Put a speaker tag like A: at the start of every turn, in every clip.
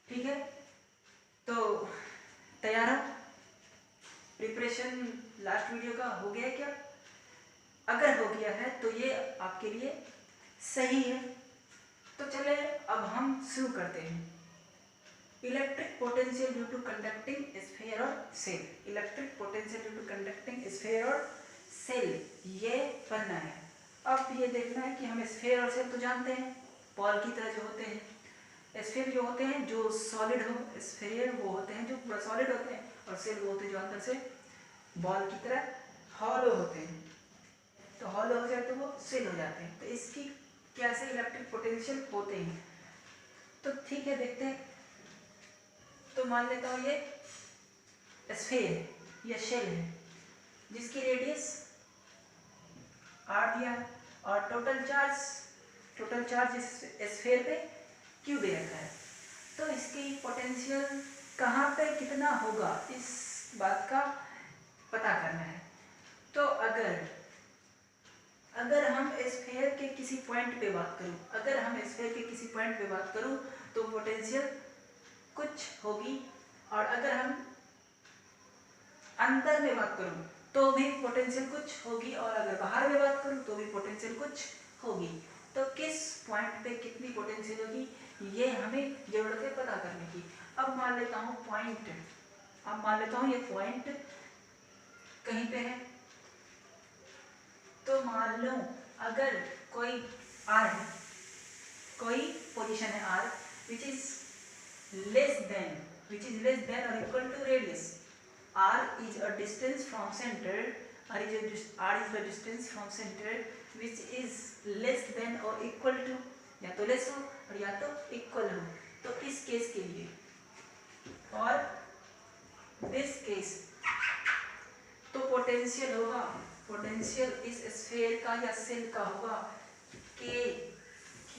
A: ठीक है, तो तैयार हो? प्रिपरेशन लास्ट वीडियो का हो गया है क्या? अगर हो गया है तो ये आपके लिए सही है। तो चले अब हम शुरू करते हैं। Electric potential due to conducting sphere और shell. Electric potential due to conducting sphere और सेल, ये पढ़ना है। अब ये देखना है कि हम स्फीयर और सेल तो जानते हैं, बॉल की तरह जो होते हैं। स्फीयर जो होते हैं जो सॉलिड हो, स्फीयर वो होते हैं जो पूरा सॉलिड होते हैं, और सेल वो होते हैं जो अंदर से बॉल की तरह हॉलो होते हैं। तो हॉलो हो जाए तो वो सेल हो जाते हैं। तो इसकी कैसे इलेक्ट्रिक पोटेंशियल होते हैं, तो ठीक है देखते हैं। तो मान लेता हूँ ये स्फीयर या शेल है जिसकी रेडियस r दिया है और टोटल चार्ज इस स्फीयर पे q दे रखा है। तो इसकी पोटेंशियल कहाँ पे कितना होगा इस बात का पता करना है। तो अगर हम स्फीयर के किसी पॉइंट पे बात करूं, तो पोटेंशियल कुछ होगी, और अगर हम अंदर में बात करूं तो भी पोटेंशियल कुछ होगी, और अगर बाहर में बात करूं तो भी पोटेंशियल कुछ होगी। तो किस पॉइंट पे कितनी पोटेंशियल होगी ये हमें जरूरत है पता करने की। अब मान लेता हूँ ये पॉइंट कहीं पे है। तो मान लो अगर कोई r है, कोई पोजीशन है r which is less than or equal to radius. r is a distance from center, r is the distance from center which is less than or equal to, या तो लेस हो और या तो equal हो। तो इस केस के लिए, और दिस केस, तो पोटेंशियल इस स्फीयर का या सेल का होगा k q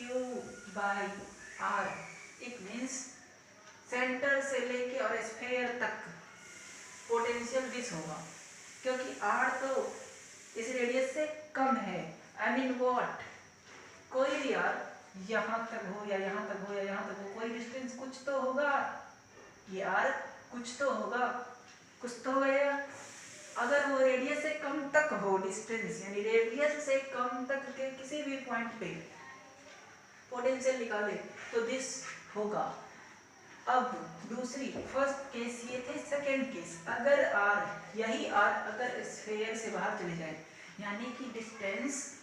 A: by r। It means centre से लेके और स्फीयर तक पोटेंशियल दिस होगा, क्योंकि r तो इस रेडियस से कम है। आई मीन व्हाट, कोई भी r यहाँ तक हो या यहाँ तक हो या यहाँ तक हो, कोई डिस्टेंस कुछ तो होगा। ये r कुछ तो होगा, अगर वो रेडियस से कम तक हो डिस्टेंस, यानी रेडियस से कम तक के किसी भी पॉइंट पे पोटेंशियल निकाले तो दिस होगा। अब दूसरी, फर्स्ट केस ये थे, सेकेंड केस अगर यही r अगर स्फीयर से बाहर चले जाए, यानी कि डिस्टेंस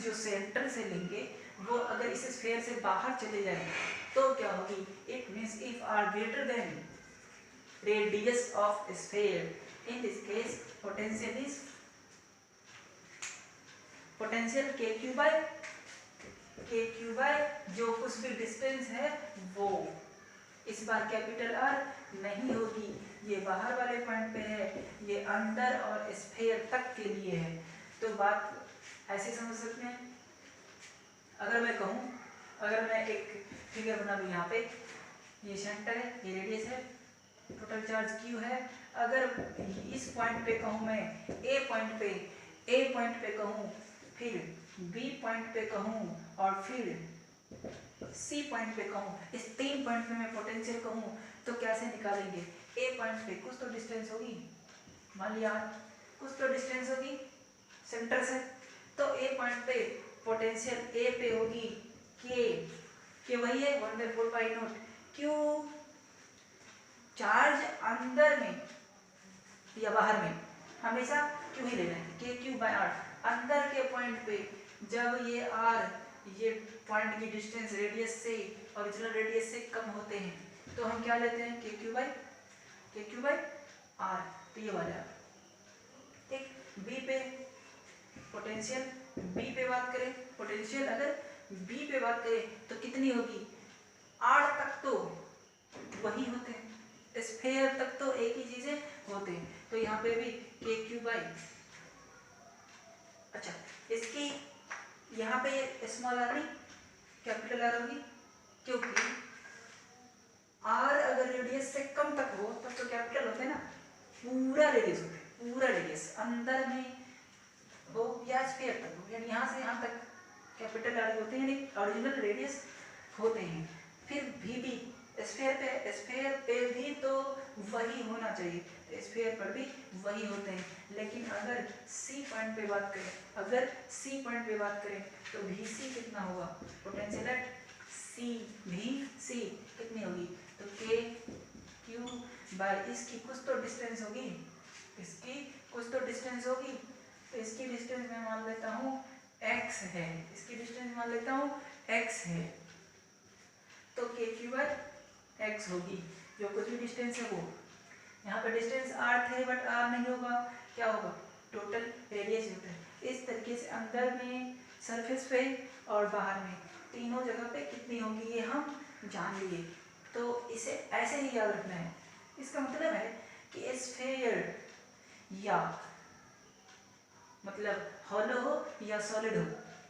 A: जो सेंटर से लेंगे वो अगर इस स्फीयर से बाहर चले जाए तो क्या होगी। It means if r greater than radius of sphere, in this case potential kq by जो कुछ भी डिस्टेंस है वो इस बार कैपिटल R नहीं होगी, ये बाहर वाले पॉइंट पे है, ये अंदर और स्फीयर तक के लिए है। तो बात ऐसे समझ सकते हैं। अगर मैं एक फिगर बना लूँ, यहाँ पे ये सेंटर है, ये रेडियस है, टोटल चार्ज Q है। अगर इस पॉइंट पे कहूँ मैं A पॉइंट पे कहूँ, फिर B पॉइंट पे कहूँ और फिर C पॉइंट पे कहूँ, इस 3 पॉइंट पे मैं पोटेंशियल कहूँ तो कैसे निकालेंगे। A पॉइंट पे कुछ तो डिस्टेंस होगी, मान लिया कुछ तो डिस्टेंस होगी सेंटर से, तो A पॉइंट पे पोटेंशियल A पे होगी K वही है 1/4π0 Q। चार्ज अंदर में या बाहर में हमेशा Q ही लेना है, KQ/R। अंदर के पॉइंट पे जब ये R, ये पॉइंट की डिस्टेंस रेडियस से, ओरिजिनल रेडियस से कम होते हैं तो हम क्या लेते हैं, KQ/R। तो ये वाला ठीक। B पे पोटेंशियल, B पे बात करें, पोटेंशियल अगर B पे बात करें तो कितनी होगी, R तक तो वही होते हैं, स्फीयर तक तो एक ही चीजें होते हैं। तो यहाँ पे भी KQ बाई, अच्छा इसकी यहाँ पे स्मॉल r नहीं कैपिटल R होगी, क्योंकि R अगर रेडियस से कम तक हो तब तो कैपिटल होते हैं ना, पूरा रेडियस अंदर में हो या स्फीयर तक हो, यानी यहाँ से यहाँ तक कैपिटल R होते हैं, यानी ओरिजिनल रेडियस होते हैं। फिर भी स्फेयर पे भी तो वही होना चाहिए, तो स्फेयर पर भी वही होते हैं। लेकिन अगर सी पॉइंट पे बात करें तो VC कितना होगा, पोटेंशियल एट सी VC कितनी होगी, तो KQ बाय इसकी कुछ तो डिस्टेंस होगी, तो इसकी डिस्टेंस मैं मान लेता हूँ x है, x है, तो KQ बाय x होगी, जो कुछ भी डिस्टेंस है वो। यहाँ पर डिस्टेंस r थे बट r नहीं होगा, क्या होगा, टोटल रेडियस होता है। इस तरीके से अंदर में, सरफेस पे और बाहर में तीनों जगह पे कितनी होगी ये हम जान लिए। तो इसे ऐसे ही याद रखना है। इसका मतलब है कि स्फीयर या मतलब हॉलो हो या सॉलिड हो,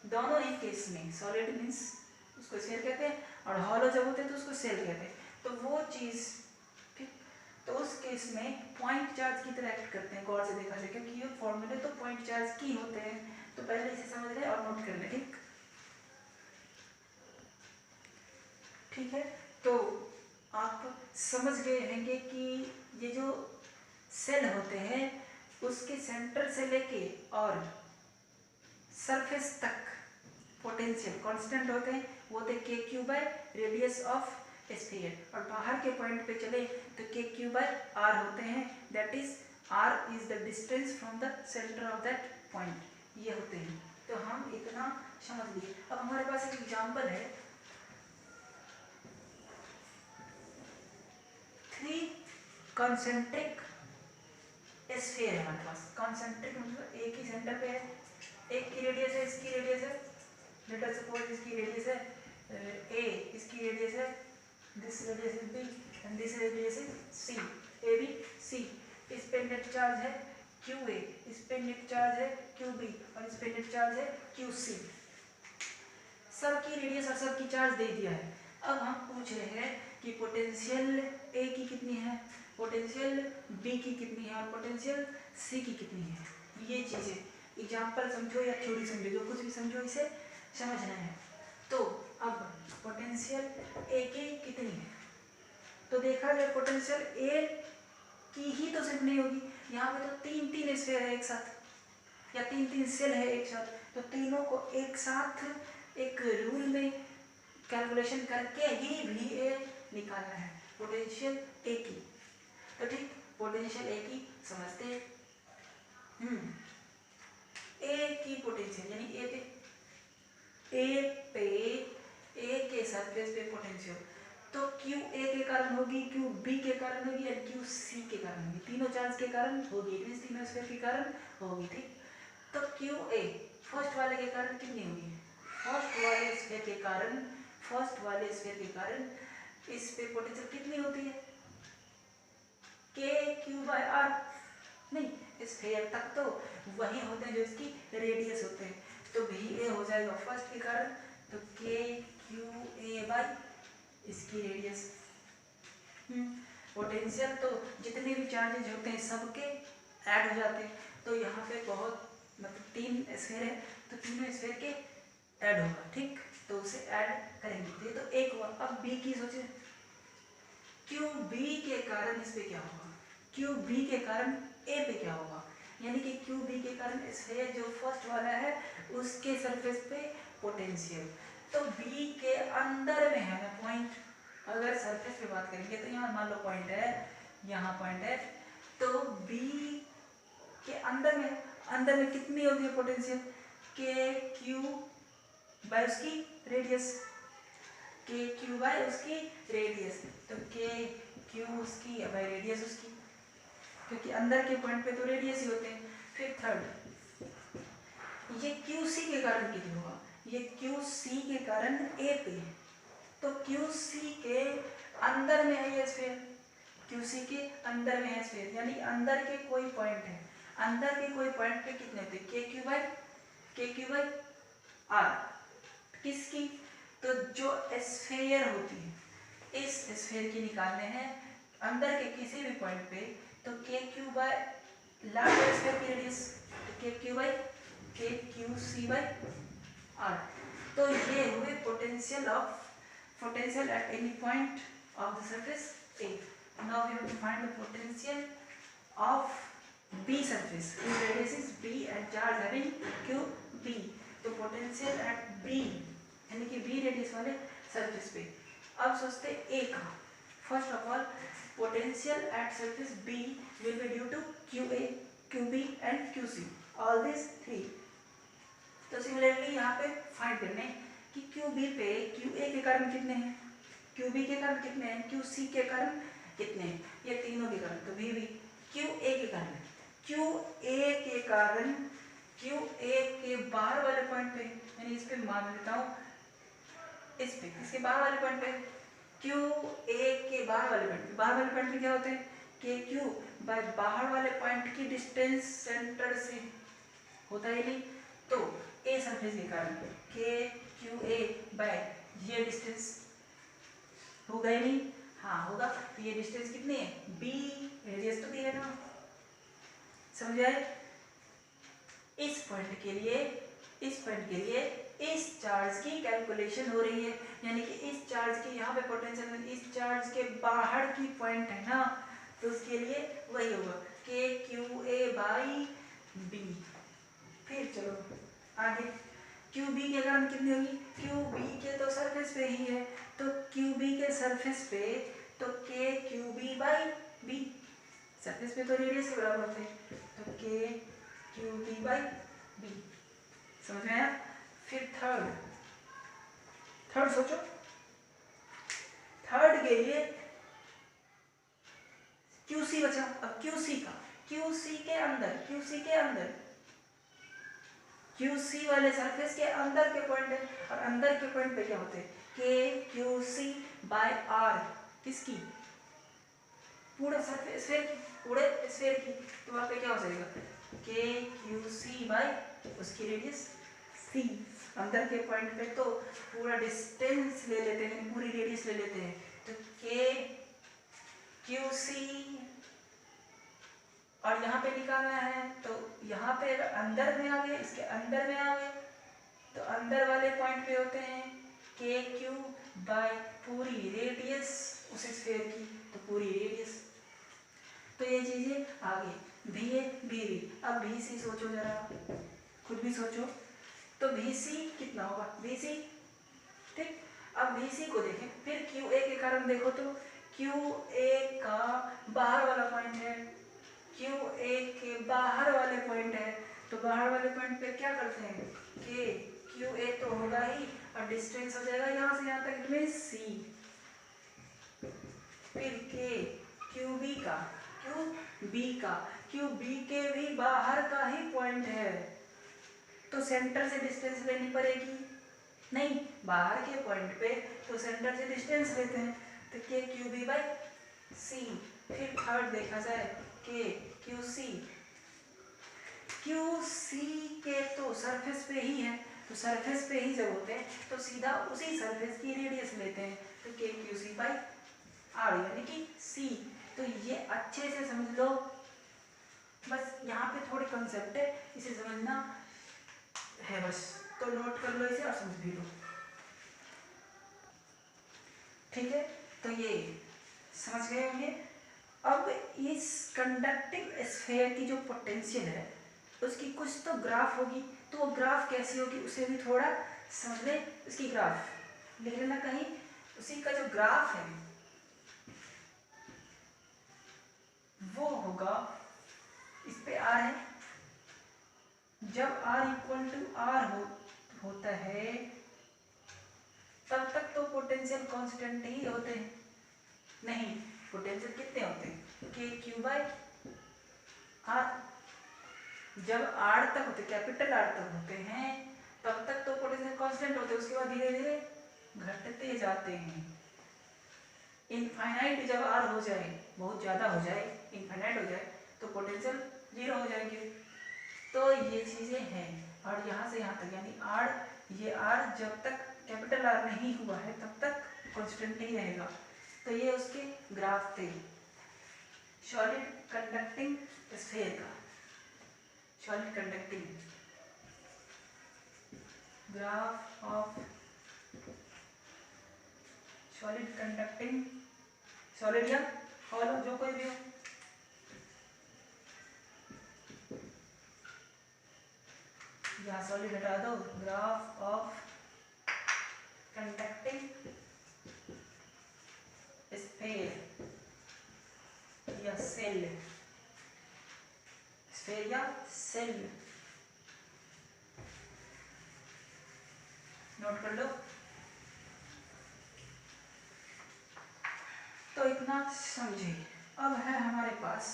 A: दोनों ही केस में, सॉलिड मीन्स उसको स्फीयर कहते हैं और हॉलो जब होते हैं तो उसको सेल कहते हैं। तो वो चीज़, ठीक, तो उस केस में पॉइंट चार्ज की तरह एक्ट करते हैं, गौर से देखा जाए, क्योंकि ये फॉर्मूले तो पॉइंट चार्ज की होते हैं। तो पहले इसे समझ लें और नोट कर लें, ठीक है। तो आप समझ गए होंगे कि ये जो सेल होते हैं उसके सेंटर से लेके और सरफेस तक पोटेंशियल कांस्टेंट होते हैं, वो थे KQ by radius of sphere, और बाहर के पॉइंट पे चले तो KQ बाय R होते हैं, that is R is the distance from the centre of that point, ये होते हैं। तो हम इतना समझ लिए। अब हमारे पास एक एग्जांपल है, 3 कॉन्सेंट्रिक स्फीयर है हमारे पास। कॉन्सेंट्रिक मतलब एक ही सेंटर पे है, एक की रेडियस है, इसकी रेडियस है, लेट अस सपोज इसकी रेडियस है A, इसकी रेडियस है, this radius is B and this radius is C, AB C। इस पे नेट चार्ज है QA, इस पे नेट चार्ज है QB और इस पे नेट चार्ज है QC। सबकी रेडियस और सबकी चार्ज दे दिया है। अब हम पूछ रहे हैं कि पोटेंशियल A की कितनी है, पोटेंशियल B की कितनी है और पोटेंशियल C की कितनी है। ये चीज़ें एग्जाम्पल समझो या थ्योरी समझो, जो कुछ भी समझो इसे समझना है। तो अब पोटेंशियल A की कितनी है, तो देखा जाए पोटेंशियल A की ही तो सिर्फ नहीं होगी, यहाँ पे तो 3 स्फीयर है एक साथ या 3 सेल है एक साथ, तो तीनों को एक साथ एक रूल में कैलकुलेशन करके ही VA निकालना है पोटेंशियल A की। तो ठीक, पोटेंशियल A की समझते हैं। A की पोटेंशियल यानी A के सरफेस पे पोटेंशियल तो QA के कारण होगी, QB के कारण होगी और QC के कारण होगी, तीनों चार्ज के कारण होगी, मींस तीनों स्फीयर के कारण होगी, ठीक। तो QA फर्स्ट वाले के कारण कितनी होगी, फर्स्ट वाले स्फीयर के कारण इस पे पोटेंशियल कितनी होती है, KQ/R, नहीं स्फीयर तक तो वही होते हैं जो इसकी रेडियस होते हैं, तो VA हो जाएगा फर्स्ट के कारण, तो KQA बाय इसकी रेडियस। पोटेंशियल तो जितने भी चार्जेज होते हैं सबके ऐड हो जाते हैं, तो यहाँ पे बहुत मतलब 3 स्फीयर है तो तीनों स्फीयर के ऐड होगा, ठीक, तो उसे ऐड करेंगे। तो एक हुआ। अब B की सोचे, QB के कारण इस पे क्या होगा, QB के कारण A पे क्या होगा, यानी कि QB के कारण स्फीयर जो फर्स्ट वाला है उसके सरफेस पे पोटेंशियल, तो B के अंदर में है ना पॉइंट, अगर सरफेस पे बात करेंगे तो यहाँ मान लो पॉइंट है, यहाँ पॉइंट है, तो B के अंदर में कितनी होती है पोटेंशियल, KQ बाय उसकी रेडियस, KQ बाय उसकी रेडियस, तो KQ उसकी बाय रेडियस उसकी, क्योंकि अंदर के पॉइंट पे तो रेडियस ही होते हैं। फिर थर्ड, ये QC के कारण कितनी होगा, ये QC के कारण A पे है, तो QC के अंदर में है ये स्फीयर, QC के अंदर में है स्फीयर, यानी अंदर के कोई पॉइंट है, अंदर के कोई पॉइंट पे कितने होते हैं, KQ बाय R, किसकी, तो जो स्फीयर होती है इस स्फीयर की निकालने हैं अंदर के किसी भी पॉइंट पे, तो KQ बाय लार्ज स्फीयर की रेडियस, KQC बाय R। तो ये हुए potential at any point of the surface A. Now we have to find the potential of B surface whose radius is B and charge having QB. तो potential at B यानी कि B radius वाले surface पे। अब सोचते A का। First of all potential at surface B will be due to QA, QB and QC, all these three। तो similarly यहाँ पे फाइंड करने कि QB पे QA के कारण कितने हैं, QB के कारण कितने हैं, QC के कारण कितने हैं, ये तीनों के कारण। तो भी QA के कारण, QA के कारण QA के बाहर वाले पॉइंट पे, यानी इस पे मान लेता हूँ, इस पे इसके बाहर वाले पॉइंट पे QA के बाहर वाले पॉइंट पे, बाहर वाले पॉइंट पे क्या होते हैं KQ बाय बाहर वाले पॉइंट की डिस्टेंस सेंटर से होता है नहीं। तो A सरफेस के कारण KQA बाय ये डिस्टेंस होगा ही नहीं, हाँ होगा। तो ये डिस्टेंस कितनी है B, रेडियस तो B है ना, समझ आए। इस पॉइंट के लिए इस चार्ज की कैलकुलेशन हो रही है, यानी कि इस चार्ज की यहाँ पे पोटेंशियल इस चार्ज के बाहर की पॉइंट है ना, तो उसके लिए वही होगा KQA बाई B। फिर चलो आगे, QB के कारण कितनी होगी, QB के तो सरफेस पे ही है, तो QB के सरफेस पे तो KQB बाई B, सरफेस पे तो रेडियस के बराबर होते हैं, तो KQB बाई B, समझ में आया। फिर थर्ड सोचो, थर्ड के लिए QC बचा। अब QC QC वाले सरफेस के अंदर के पॉइंट है, और अंदर के पॉइंट पे क्या होते हैं KQC बाय R, किसकी, पूरे सरफेस स्फीयर की। तो वहाँ पे क्या हो जाएगा KQC बाय उसकी रेडियस C। अंदर के पॉइंट पे तो पूरा डिस्टेंस ले लेते हैं, पूरी रेडियस ले लेते हैं, तो KQC, और यहाँ पे निकालना है तो यहाँ पे अंदर में आ गए, इसके अंदर में आ गए, तो अंदर वाले पॉइंट पे होते हैं KQ बाय पूरी रेडियस उस स्फीयर की, तो पूरी रेडियस। तो ये चीजें आगे BA BB। अब BC सोचो जरा, खुद भी सोचो, तो BC कितना होगा BC, ठीक। अब BC को देखें, फिर QA के कारण देखो, तो QA का बाहर वाला पॉइंट है, QA के बाहर वाले पॉइंट है, तो बाहर वाले पॉइंट पे क्या करते हैं QA तो होगा ही, और डिस्टेंस हो जाएगा यहाँ से यहाँ तक में C। फिर QB के भी बाहर का ही पॉइंट है, तो सेंटर से डिस्टेंस लेनी पड़ेगी, नहीं बाहर के पॉइंट पे तो सेंटर से डिस्टेंस लेते हैं, तो QB बाई C। फिर थर्ड देखा जाए QC के तो सरफेस पे ही है, तो सरफेस पे ही जब होते हैं तो सीधा उसी सरफेस की रेडियस लेते हैं, तो KQC बाई R यानी कि C। तो ये अच्छे से समझ लो, बस यहाँ पे थोड़ी कंसेप्ट है, इसे समझना है बस, तो नोट कर लो इसे और समझ भी लो, ठीक है। तो ये समझ गए होंगे। अब इस कंडक्टिंग स्फीयर की जो पोटेंशियल है उसकी कुछ तो ग्राफ होगी, तो वो ग्राफ कैसी होगी उसे भी थोड़ा समझ ले। उसकी ग्राफ लिख लेना कहीं, उसी का जो ग्राफ है वो होगा, इस पे R है, जब R इक्वल टू R होता है तब तक तो पोटेंशियल कांस्टेंट ही होते हैं, नहीं पोटेंशियल कितने होते हैं KQ बाई R। जब R तक होते, कैपिटल R तक होते हैं तब तक तो पोटेंशियल कांस्टेंट होते हैं, उसके बाद धीरे धीरे घटते जाते हैं। इनफाइनाइट जब R हो जाए, बहुत ज़्यादा हो जाए, इनफाइनाइट हो जाए, तो पोटेंशियल 0 हो जाएंगे। तो ये चीज़ें हैं, और यहाँ से यहाँ तक यानी ये R जब तक कैपिटल R नहीं हुआ है तब तक कांस्टेंट नहीं रहेगा। तो ये उसके ग्राफ थे सॉलिड कंडक्टिंग स्फीयर का, solid conducting graph of solid conducting solid या हॉलो, जो कोई भी हो। यहाँ सॉलिड हटा दो, ग्राफ ऑफ कंडक्टिंग स्फीयर या सेल, स्फीयर या सेल, नोट कर लो। तो इतना समझे। अब है हमारे पास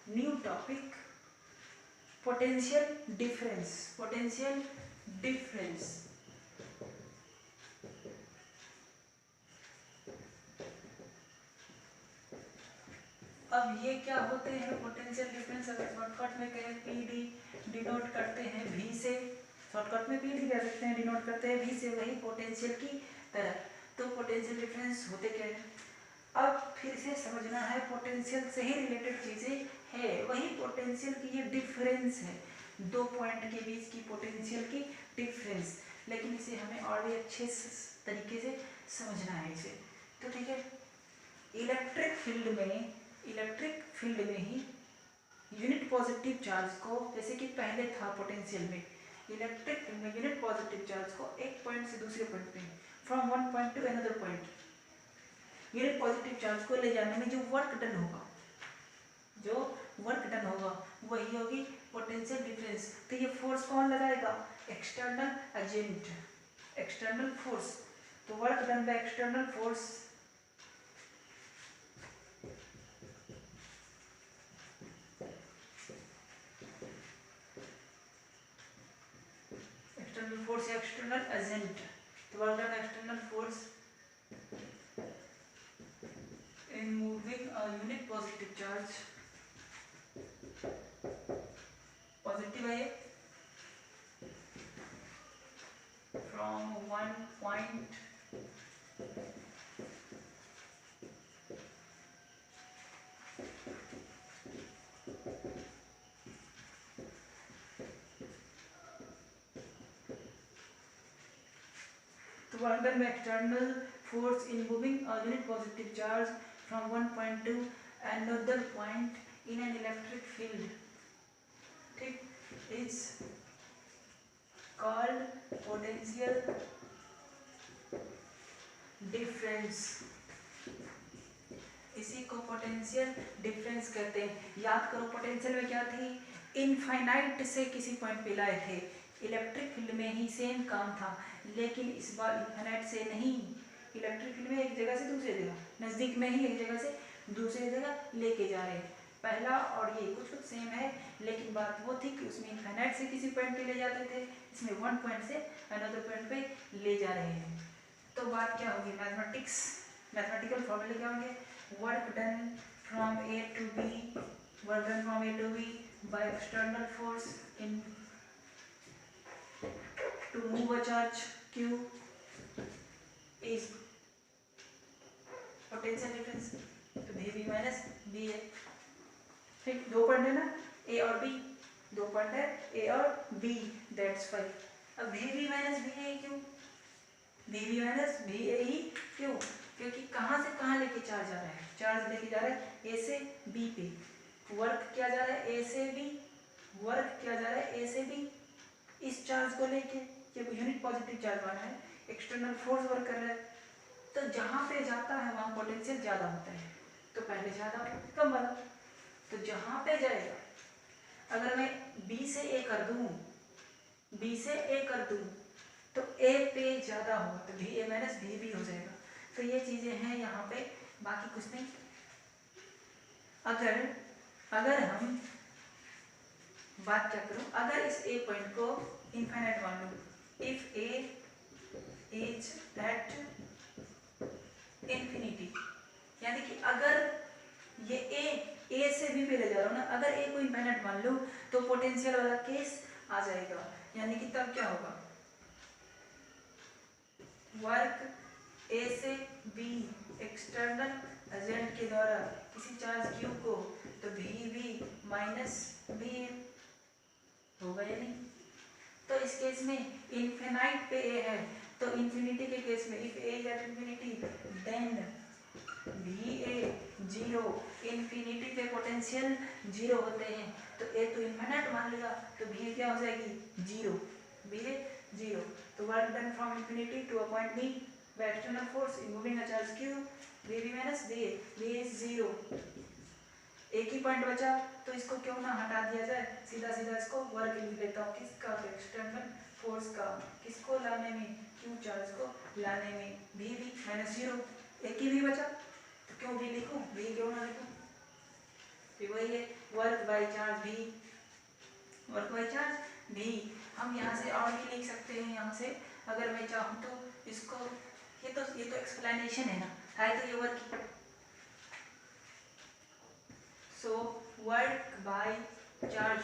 A: new topic, potential difference. Potential difference अब ये क्या होते हैं पोटेंशियल डिफरेंस? अगर शॉर्टकट में कहें पीडी डिनोट करते हैं भी से, शॉर्टकट में पीडी कह सकते हैं, डिनोट करते हैं भी से, वही पोटेंशियल की तरह। तो पोटेंशियल डिफरेंस होते क्या है? अब फिर से समझना है, पोटेंशियल से ही रिलेटेड चीजें है, वही पोटेंशियल की ये डिफरेंस है, दो पॉइंट के बीच की पोटेंशियल की डिफरेंस। लेकिन इसे हमें और भी अच्छे तरीके से समझना है इसे। तो ठीक है, इलेक्ट्रिक फील्ड में ही यूनिट पॉजिटिव चार्ज को, जैसे कि पहले था पोटेंशियल में, इलेक्ट्रिक फील्ड में यूनिट पॉजिटिव चार्ज को एक पॉइंट से दूसरे पॉइंट पे, from one point two another point, unit positive charge को ले जाने में जो वर्क डन होगा वही होगी पोटेंशियल डिफरेंस। तो ये फोर्स कौन लगाएगा? External agent, external force. तो work done by external force या एक्सटर्नल एजेंट। तो work done external force in moving a unit positive charge, positive है from one point to work done by external force in moving a unit positive charge from one point to another point in an electric field, ठीक, is called potential difference। इसी को potential difference कहते हैं। याद करो potential में क्या थी? इनफाइनाइट से किसी पॉइंट पे लाए थे। इलेक्ट्रिक फील्ड में ही सेम काम था, लेकिन इस बार इनफाइनाइट से नहीं, इलेक्ट्रिक फील्ड में एक जगह से दूसरी जगह, नज़दीक में ही एक जगह से दूसरी जगह लेके जा रहे हैं। पहला और ये कुछ कुछ सेम है, लेकिन बात वो थी कि उसमें इनफाइनाइट से किसी पॉइंट पे ले जाते थे, इसमें वन पॉइंट से अनदर पॉइंट पे ले जा रहे हैं। तो बात क्या होगी? मैथमेटिकल फॉर्मूले क्या होंगे? Work done from A to B by external force in to move a charge q is potential difference। तो VB माइनस बी है, ठीक, दो पॉइंट है ना, ए और बी, दो पॉइंट है ए और बी, दैट्स वाई। अब VB माइनस बी है क्यों? VB माइनस बी है ही क्यों? क्योंकि कहाँ से कहाँ लेके चार्ज जा रहा है? चार्ज लेके जा रहा है ए से बी पे, वर्क क्या जा रहा है ए से बी, वर्क क्या जा रहा है ए से बी, इस चार्ज को लेके, जब यूनिट पॉजिटिव चार्ज वाला है, एक्सटर्नल फोर्स वर्क कर रहा है, तो जहाँ पे जाता है वहाँ पोटेंशियल ज़्यादा होता है, तो पहले ज़्यादा कम वाला, तो जहाँ पे जाएगा, अगर मैं बी से ए कर दूँ तो ए पे ज़्यादा होगा, तो भी ए माइनस भी बी हो जाएगा। तो ये चीज़ें हैं यहाँ पे, बाकी कुछ नहीं। अगर हम बात क्या करूँ, अगर इस ए पॉइंट को इनफाइनाइट मान लूँ, if A is at infinity, यानी कि अगर ये ए से बी पे ले जा रहा हूँ ना, अगर ए को इनफाइनाइट मान लूँ तो पोटेंशियल वाला केस आ जाएगा, यानी कि तब क्या होगा? वर्क ए से बी एक्सटर्नल एजेंट के द्वारा किसी चार्ज क्यू को, तो भी बी माइनस बी होगा या नहीं? तो इस केस में इनफिनाइट पे ए है, तो इन्फिनिटी के केस में if A is at infinity then भी ए इन्फिनिटी पे पोटेंशियल जीरो होते हैं, तो ए तो इन्फिनिट मान लिया, तो भी क्या हो जाएगी जीरो, भी जीरो। तो work done from infinity to a point B by external force in moving a charge q bb minus B is zero. एक ही पॉइंट बचा, तो इसको क्यों ना हटा दिया जाए, सीधा सीधा इसको वर्क लिख लेता हूँ, किसका, एक्सटर्नल फोर्स का, किसको लाने में, क्यू चार्ज को लाने में, भी माइनस जीरो। एक ही भी बचा, तो क्यों भी लिखूं, भी क्यों ना लिखूं, फिर वही है वर्क बाय चार्ज भी, वर्क बाय चार्ज भी। हम यहाँ से और भी लिख सकते हैं, यहाँ से अगर मैं चाहूँ तो इसको, ये तो एक्सप्लेनेशन है ना, है तो ये work. So work by charge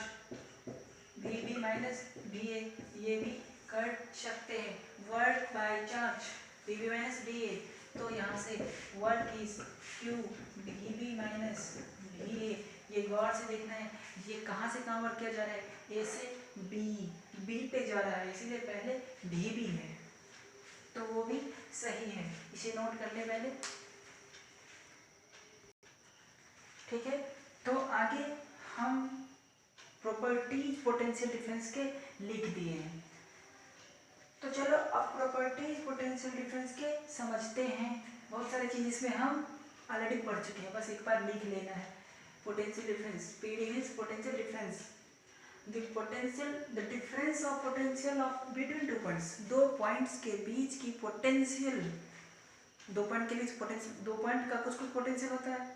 A: V B minus B A, ये भी कर सकते हैं, work by charge V B minus B A. तो यहाँ से work is Q V B minus B A, ये गौर से देखना है, ये कहाँ से कहाँ वर्क किया जा रहा है, ए से बी पे जा रहा है, इसीलिए पहले भी है, तो वो भी सही है, इसे नोट कर ले पहले, ठीक है। तो आगे हम प्रॉपर्टीज पोटेंशियल डिफरेंस के लिख दिए हैं, तो चलो अब प्रॉपर्टीज पोटेंशियल डिफरेंस के समझते हैं। बहुत सारी चीज़ इसमें हम ऑलरेडी पढ़ चुके हैं, बस एक बार लिख लेना है। Potential difference, PD means potential difference, the difference of potential of between two points, दो पॉइंट्स के बीच की पोटेंशियल, दो पॉइंट के बीच पोटेंशियल, दो पॉइंट का कुछ कुछ पोटेंशियल होता है,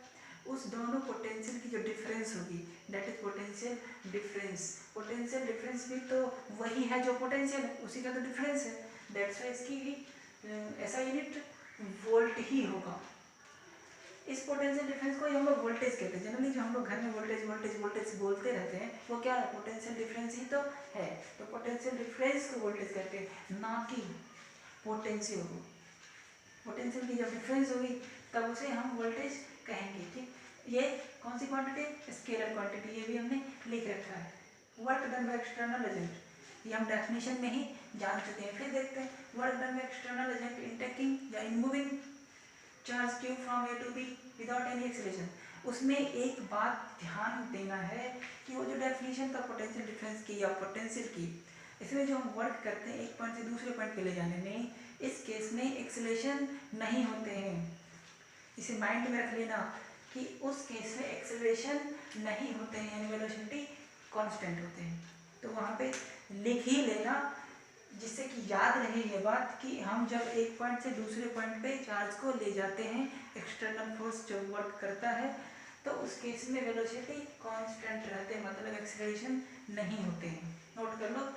A: उस दोनों पोटेंशियल की जो डिफरेंस होगी that is potential difference. Potential difference भी तो वही है जो पोटेंशियल है, उसी का तो डिफरेंस है, दैट्स वाई इसकी भी ऐसा यूनिट वोल्ट ही होगा। इस पोटेंशियल डिफरेंस को हम लोग वोल्टेज कहते हैं, जनरली जो हम लोग घर में वोल्टेज वोल्टेज वोल्टेज बोलते रहते हैं वो क्या है, पोटेंशियल डिफरेंस ही तो है। तो पोटेंशियल डिफरेंस को वोल्टेज कहते हैं, ना कि पोटेंशियल को। पोटेंशियल की जब डिफरेंस होगी तब उसे हम वोल्टेज कहेंगे, ठीक। ये कौन सी क्वांटिटी, स्केलर क्वांटिटी, ये भी हमने लिख रखा है। Work done by external agent, ये हम डेफिनेशन में ही जान चुके हैं, फिर देखते हैं। Work done by external agent in taking या in moving charge q from A to B without any acceleration. उसमें एक बात ध्यान देना है कि वो जो डेफिनेशन था पोटेंशियल डिफरेंस की या पोटेंशियल की, इसमें जो हम वर्क करते हैं एक पॉइंट से दूसरे पॉइंट पे ले जाने में, इस केस में एक्सेलरेशन नहीं होते हैं, इसे माइंड में रख लेना कि उस केस में एक्सेलरेशन नहीं होते हैं, यानी वेलोसिटी कांस्टेंट होते हैं। तो वहाँ पे लिख ही लेना, जिससे कि याद रहे ये बात कि हम जब एक पॉइंट से दूसरे पॉइंट पे चार्ज को ले जाते हैं, एक्सटर्नल फोर्स जब वर्क करता है, तो उस केस में वेलोसिटी कांस्टेंट रहते हैं, मतलब एक्सेलरेशन नहीं होते हैं। नोट कर लो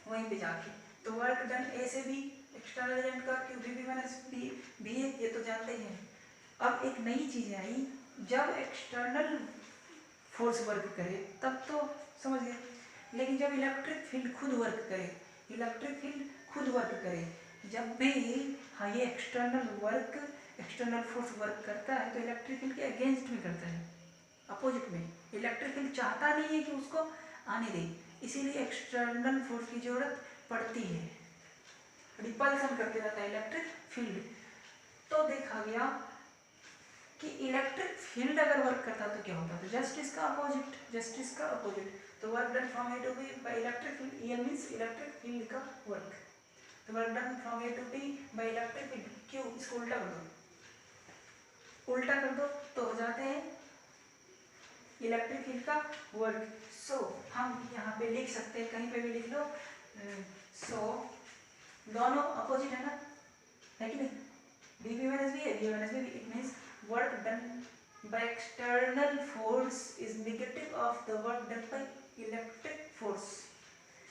A: वहीं पे जाके। तो वर्क डन ए से बी, एक्सटर्नल एजेंट का क्यू बी माइनस बी है, ये तो जानते ही हैं। अब एक नई चीज़ आई, जब एक्सटर्नल फोर्स वर्क करे तब तो समझ गए, लेकिन जब इलेक्ट्रिक फील्ड खुद वर्क करे, इलेक्ट्रिक फील्ड खुद वर्क करे, जब भी हाँ ये एक्सटर्नल फोर्स वर्क करता है तो इलेक्ट्रिक फील्ड के अगेंस्ट में करता है, अपोजिट में। इलेक्ट्रिक फील्ड चाहता नहीं है कि उसको आने दे, इसीलिए एक्सटर्नल फोर्स की जरूरत पड़ती है, रिपल्सन करते रहता है इलेक्ट्रिक फील्ड। तो देखा गया कि इलेक्ट्रिक फील्ड अगर वर्क करता तो क्या होता, तो जस्ट इसका अपोजिट। तो work done from A to B by electric field, E means electric field का वर्क। तो work done from A to B by electric field, क्यों, इसको उल्टा कर दो तो हो जाते हैं इलेक्ट्रिक फील्ड का वर्क। सो हम यहाँ पे लिख सकते हैं, कहीं पे भी लिख लो, सो दोनों अपोजिट है ना, है कि नहीं, dv minus b है, v minus b, it means work done by external force is negative of the work done by electric force।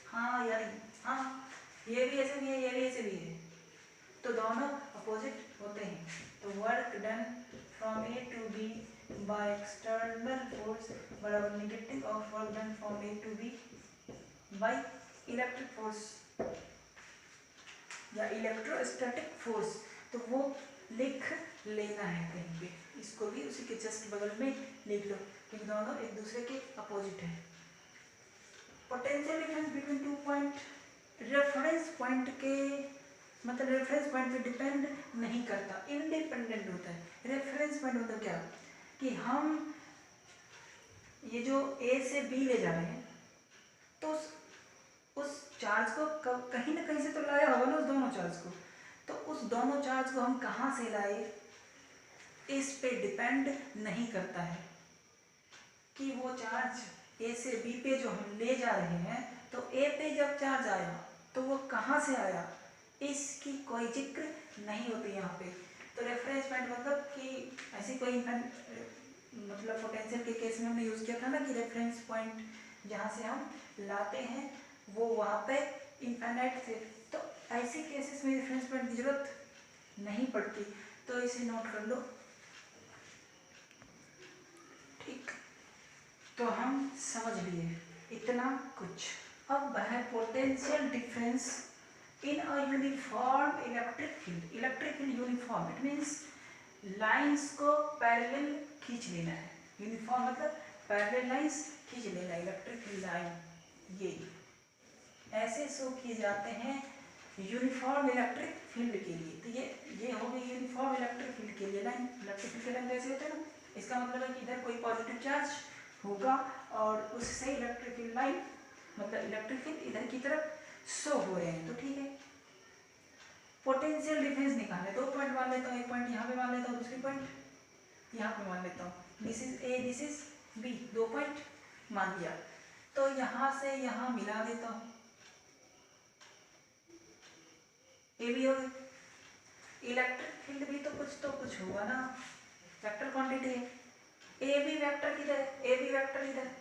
A: हाँ यार, हाँ ये भी ऐसे भी है, ये भी ऐसे भी है, तो दोनों अपोजिट होते हैं। तो work done from A to B by external force बराबर negative of work done from A to B by electric force या इलेक्ट्रोस्टैटिक फोर्स। तो वो लिख लेना है कहीं पे, इसको भी उसी के जस्ट बगल में लिख लो, क्योंकि दोनों एक दूसरे के अपोजिट है। Potential difference between two point, reference point के मतलब रेफरेंस पॉइंट पे डिपेंड नहीं करता, इंडिपेंडेंट होता है। रेफरेंस पॉइंट मतलब क्या, कि हम ये जो ए से बी ले जा रहे हैं तो उस चार्ज को कहीं ना कहीं से तो लाया होगा ना, उस दोनों चार्ज को। तो उस दोनों चार्ज को हम कहाँ से लाए, इस पे डिपेंड नहीं करता है कि वो चार्ज ए से बी पे जो हम ले जा रहे हैं, तो ए पे जब चार्ज आया तो वो कहाँ से आया, इसकी कोई जिक्र नहीं होती यहाँ पे। तो रेफरेंस पॉइंट मतलब कि ऐसी कोई मतलब पोटेंशियल के केस में हमने यूज़ किया था ना कि रेफरेंस पॉइंट जहाँ से हम लाते हैं वो वहाँ पे इनफाइनाइट थे, तो ऐसे केसेस में रेफरेंस पॉइंट की जरूरत नहीं पड़ती। तो इसे नोट कर लो, ठीक। तो हम समझ लिए इतना कुछ। अब है potential difference in a uniform electric field. Electric field uniform, it means lines को पैरेलल खींच लेना है। यूनिफॉर्म मतलब पैरेलल लाइंस खींच लेना। इलेक्ट्रिक फील्ड लाइन ये ऐसे शो किए जाते हैं यूनिफॉर्म इलेक्ट्रिक फील्ड के लिए। तो ये हो गई यूनिफॉर्म इलेक्ट्रिक फील्ड के लिए लाइन। इलेक्ट्रिक फील्ड के लाइन कैसे होते हैं ना, इसका मतलब है कि इधर कोई पॉजिटिव चार्ज होगा और उससे इलेक्ट्रिक फील्ड लाइन मतलब इलेक्ट्रिक फील्ड इधर की तरफ शो हो रहे हैं। तो ठीक है, पोटेंशियल डिफरेंस निकालने 2 पॉइंट मान लेता हूँ, एक पॉइंट यहाँ पे मान लेता हूँ, दूसरी पॉइंट यहाँ पे मान लेता हूँ। This is A, this is B, 2 point मान लिया। तो यहाँ से यहाँ मिला देता हूँ, ए भी हो गई। इलेक्ट्रिक फील्ड भी तो कुछ होगा ना, वेक्टर क्वांटिटी है। ए भी वेक्टर किधर है, ए भी वेक्टर इधर है।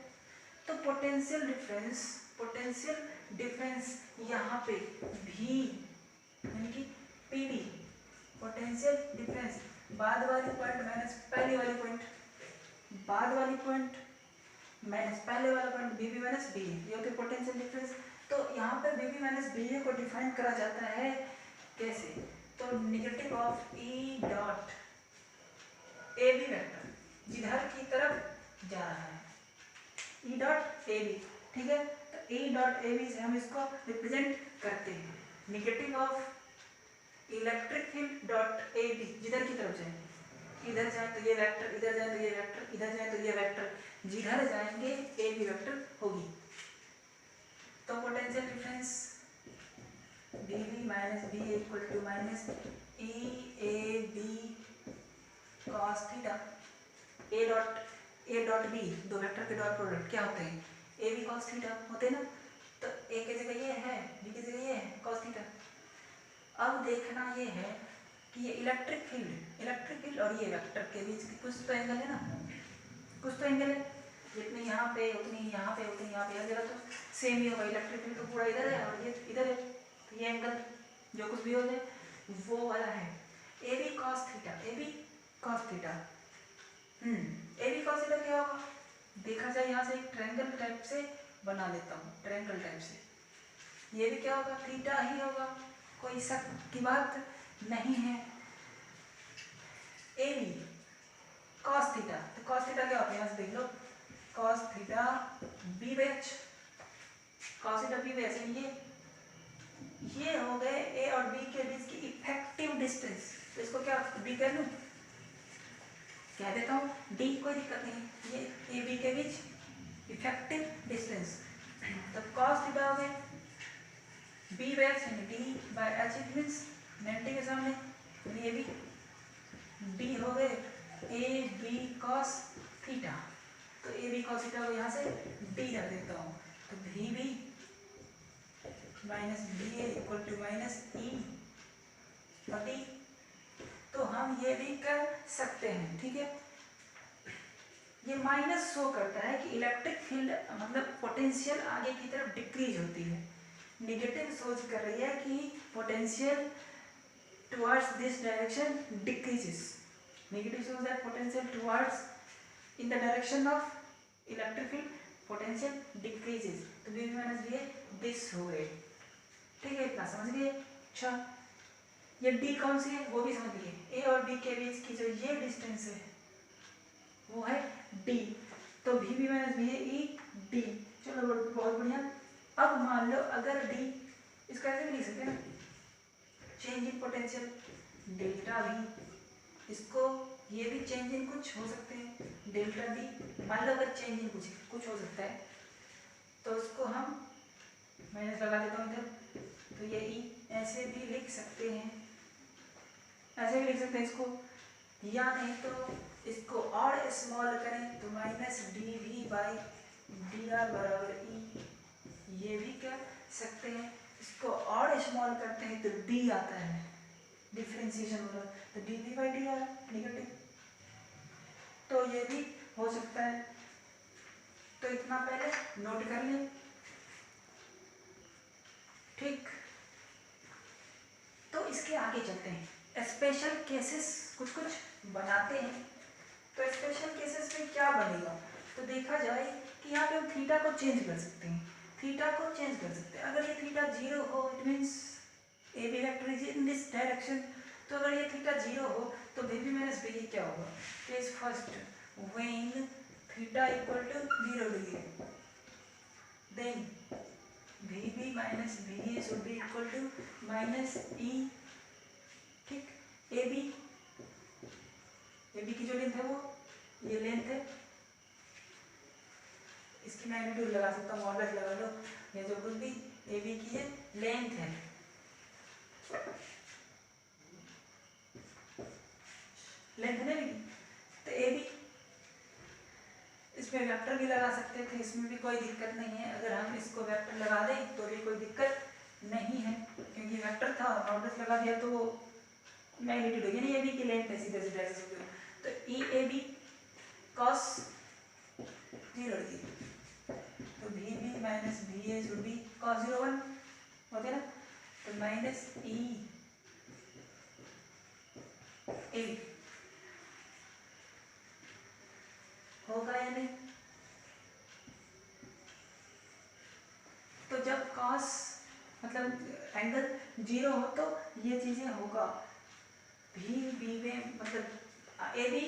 A: तो पोटेंशियल डिफरेंस यहाँ पे भी यानी कि पीडी, पोटेंशियल डिफरेंस बाद वाली पॉइंट माइनस पहले वाली पॉइंट, बाद वाली पॉइंट माइनस पहले वाला point, B B minus B A, ये होती है पोटेंशियल डिफरेंस। तो यहाँ पे B B minus B A को डिफाइन करा जाता है कैसे, तो negative of E dot A B vector जिधर की तरफ जा रहा है, ई डॉट ए बी, ठीक है। तो ई डॉट ए बी से हम इसको रिप्रेजेंट करते हैं, negative of electric field dot A B जिधर की तरफ जाए, इधर जाए तो ये वेक्टर, इधर जाए तो ये वेक्टर, इधर जाए तो ये वेक्टर, जिधर जाएंगे ए बी वेक्टर होगी। तो potential difference B B minus B equal to minus E A B cos theta. A dot B, दो वेक्टर के डॉट प्रोडक्ट क्या होते हैं, ए बी कॉस थीटा होते हैं ना। तो ए की जगह ये है, बी की जगह ये है कॉस थीटा। अब देखना ये है कि ये इलेक्ट्रिक फील्ड और ये वेक्टर के बीच की कुछ तो एंगल है ना, कुछ तो एंगल है, जितनी यहाँ पे उतनी यहाँ पे उतनी यहाँ पे, हर जगह तो सेम ही होगा। इलेक्ट्रिक फील्ड तो पूरा इधर है और ये इधर है, तो ये एंगल जो कुछ भी हो जाए वो वाला है A B cos theta. A B cos theta, A B cos theta क्या होगा, देखा जाए यहाँ से एक ट्रायंगल टाइप से बना लेता हूँ, ट्रायंगल टाइप से। ये भी क्या होगा, थीटा ही होगा, कोई शक की बात नहीं है। ए बी कॉस थीटा, तो कॉस थीटा क्या होता है, यहाँ से देख लो, cos theta B batch, cos theta B batch, ये हो गए ए और बी के बीच की इफेक्टिव डिस्टेंस। तो इसको क्या बी कर लूँ, कह देता हूँ डी, कोई दिक्कत नहीं, ये ए बी के बीच इफेक्टिव डिस्टेंस। तो कॉस थीटा हो गए B batch D by H, it means 90 के सामने ये भी डी हो गए ए बी कॉस थीटा। तो ए बी कॉस थीटा को यहाँ से डी रख देता हूँ, तो भी B minus B A equal to minus E और डी। तो हम ये भी कर सकते हैं, ठीक है। ये माइनस शो करता है कि इलेक्ट्रिक फील्ड मतलब पोटेंशियल आगे की तरफ डिक्रीज होती है, नेगेटिव सोच कर रही है कि potential towards this direction decreases, negative such that potential towards in the direction of electric field potential decreases. तो B minus B A this हो गए, ठीक है, इतना समझ गए। अच्छा, ये डी कौन सी है वो भी समझ लिए, ए और बी के बीच की जो ये डिस्टेंस है वो है डी। तो भी बी माइनस बी ए ई डी, चलो बहुत बढ़िया। अब मान लो अगर डी, इसका ऐसे भी लिख सकते हैं ना, change in potential delta we, इसको ये भी चेंज इन कुछ हो सकते हैं, डेल्टा डी मान लो अगर चेंज इन कुछ हो सकता है तो उसको हम माइनस लगा देता हूँ इधर, तो ये ई ऐसे भी लिख सकते हैं, ऐसे भी लिख सकते हैं इसको, या नहीं तो इसको और स्मॉल करें तो minus D V by D R बराबर ई, ये भी कर सकते हैं। इसको और स्मॉल करते हैं तो डी आता है, डिफ्रेंसिएशन हो रहा है, तो D V by D R negative, तो ये भी हो सकता है। तो इतना पहले नोट कर लें, ठीक। तो इसके आगे चलते हैं, स्पेशल केसेस कुछ बनाते हैं। तो स्पेशल केसेस में क्या बनेगा, तो देखा जाए कि यहाँ पे हम थीटा को चेंज कर सकते हैं, थीटा को चेंज कर सकते हैं। अगर ये थीटा 0 हो, it means A B vector is in this direction, तो अगर ये थीटा 0 हो तो बी बी माइनस बी क्या होगा, case first when theta equal to 0 degree, then V B minus B A should be equal to minus E, ठीक। A B की जो लेंथ है वो ये लेंथ है, इसकी मैग्नीट्यूड लगा सकता हूँ, मॉडुलस लगा लो, ये जो कुछ भी ए बी की ये लेंथ है, लेंथ है भी, तो ए बी, इसमें वेक्टर भी लगा सकते थे, इसमें भी कोई दिक्कत नहीं है। अगर हम इसको वेक्टर लगा दें तो भी कोई दिक्कत नहीं है, क्योंकि वेक्टर था, मॉडुलस लगा दिया तो मैग्नीट्यूड होगी नहीं, ए बी की लेंथ है, सीधे सीधे ऐसे समझो। तो E A B cos 0 degree, तो V B minus V A should be cos 0 1 होते ना, तो माइनस ई ए होगा या नहीं। तो जब कॉस मतलब एंगल 0 हो तो ये चीजें होगा, भी बी में मतलब ए बी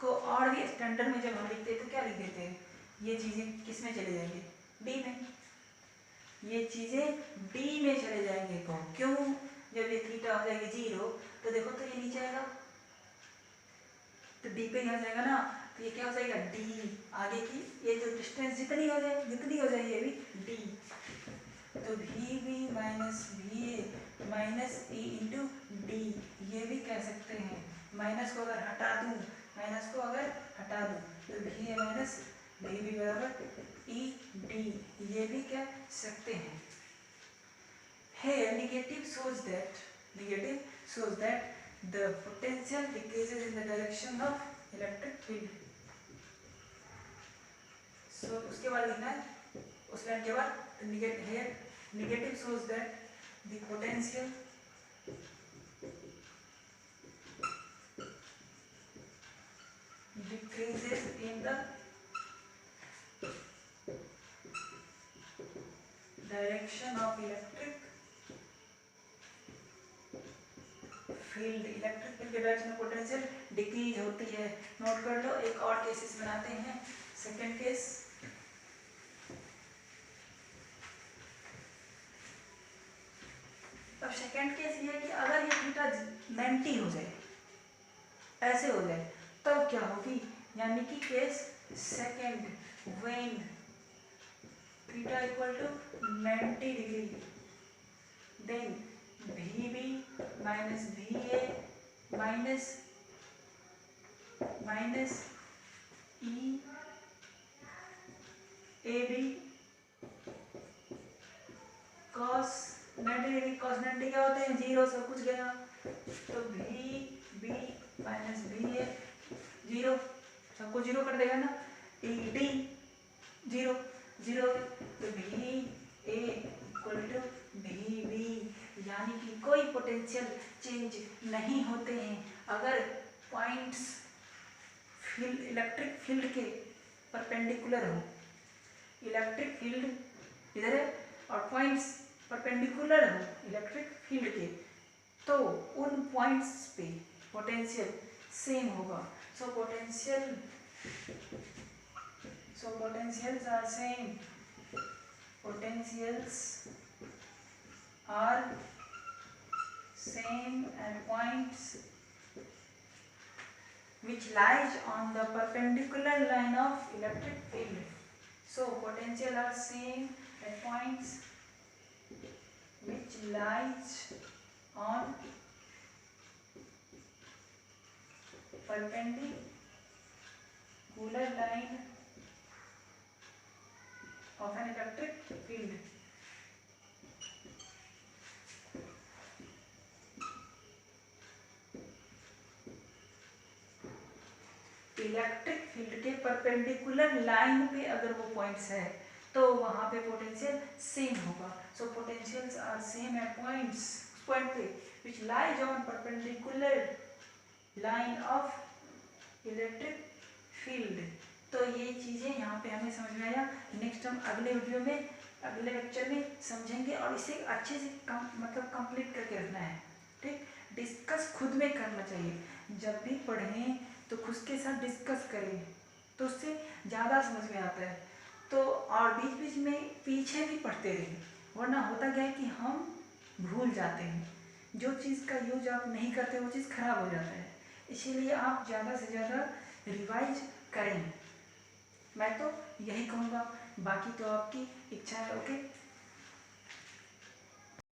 A: को और भी स्टैंडर्ड में जब हम लिखते हैं तो क्या लिख देते हैं, ये चीजें किस में चले जाएंगे, डी में, ये चीजें डी में चले जाएंगे। क्यों, जब ये थीटा हो जाएगी 0 तो देखो तो ये नीचे आएगा, तो डी पे यहाँ जाएगा ना, तो ये क्या हो जाएगा डी, आगे की ये जो डिस्टेंस जितनी हो जाए ये भी डी, तो V B minus V A minus E into D, ये भी कह सकते हैं। माइनस को अगर हटा दूँ, तो V A minus V B बराबर ई डी, ये भी कह सकते हैं। Here negative shows that the potential decreases in the direction of electric field. So उसके बाद लिखना है, उस लाइन के बाद negative shows that the potential decreases in the direction of electric field, electric field के डायरेक्शन में पोटेंशियल डिक्रीज होती है। नोट कर लो। एक और केसेस बनाते हैं। सेकंड केस, अब सेकंड केस ये है कि अगर ये थीटा 90 हो जाए, ऐसे हो जाए, तब क्या होगी, यानी कि case second, when theta equal to 90 degree, then VB माइनस VA माइनस E AB cos 90 degree, cos 90 क्या होते हैं, 0 सब कुछ गया, तो VB माइनस VA 0, सबको 0 कर देगा ना, ED 0 0, तो VA इक्वल टू VB, यानी कि कोई पोटेंशियल चेंज नहीं होते हैं अगर पॉइंट्स फील्ड, इलेक्ट्रिक फील्ड के परपेंडिकुलर हो। इलेक्ट्रिक फील्ड इधर है और पॉइंट्स परपेंडिकुलर हो इलेक्ट्रिक फील्ड के, तो उन पॉइंट्स पे पोटेंशियल सेम होगा। So potentials are same, potentials are same and points which lies on the perpendicular line of electric field. So potential are same at points which lies on perpendicular line of an electric field. Electric field के perpendicular line पे अगर वो points है तो वहां पे potential same होगा. So potentials are same at points, उस पॉइंट पे which lies on perpendicular line of electric field. तो ये चीजें यहाँ पे हमें समझ में आया. नेक्स्ट हम अगले वीडियो में, अगले लेक्चर में समझेंगे और इसे अच्छे से मतलब कंप्लीट करके रखना है. ठीक, डिस्कस खुद में करना चाहिए. जब भी पढ़ें तो खुद के साथ डिस्कस करें तो उससे ज़्यादा समझ में आता है. तो और बीच बीच में पीछे भी पढ़ते रहें, वरना होता क्या है कि हम भूल जाते हैं. जो चीज़ का यूज आप नहीं करते वो चीज़ खराब हो जाता है. इसीलिए आप ज़्यादा से ज़्यादा रिवाइज करें. मैं तो यही कहूँगा, बाकी तो आपकी इच्छा है. ओके.